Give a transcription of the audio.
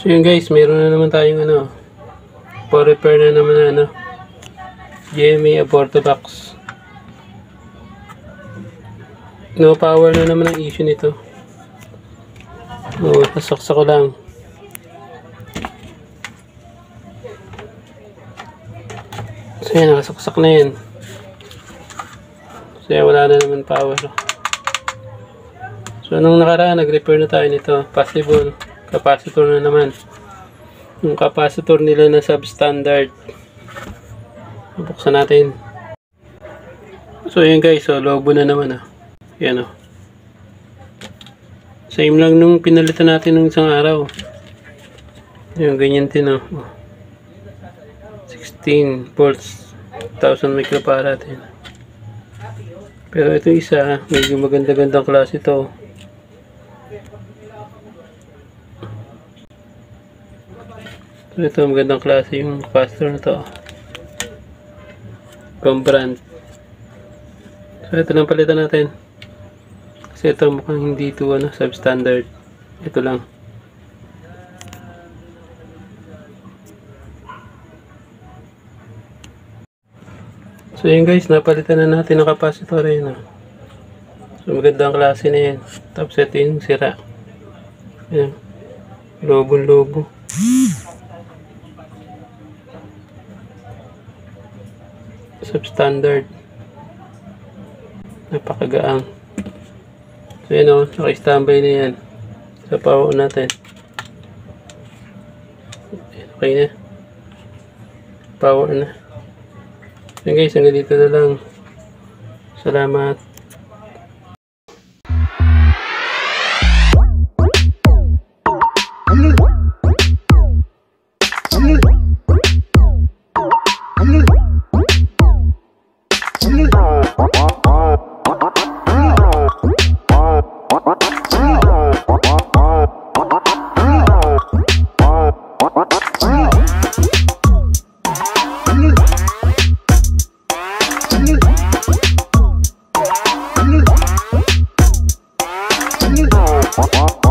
So yun guys, meron na naman tayong ano, for repair na naman na ano, GMA Aborto box. No power na naman ang issue nito. Nasaksak ko lang. So yan, nakasaksak na yan. So yan, wala na naman power. So nung nakaraan, nag-repair na tayo nito. Possible, capacitor na naman. Yung capacitor nila na substandard. Buksan natin. So yan guys, so lobo na naman ah. Yan oh. Same lang nung pinalitan natin nung isang araw. Yung ganyan din oh. 16 volts, 1000 microfarad. Pero ito isa, medyo maganda-gandang klase ito. So ito magandang klase yung capacitor na to. Pang brand. So ito lang palitan natin. Kasi ito mukhang hindi ito ano, substandard. Ito lang. So yun guys, napalitan na natin ang capacitor yun. So magandang klase na yan. Tapos ito yung sira. Ayan. Lobo-lobo. Substandard. Napakagaang. So yun o, naka-standby na yan. Sa power natin. Okay na. Power na. So guys, hanggang dito na lang. Salamat. What?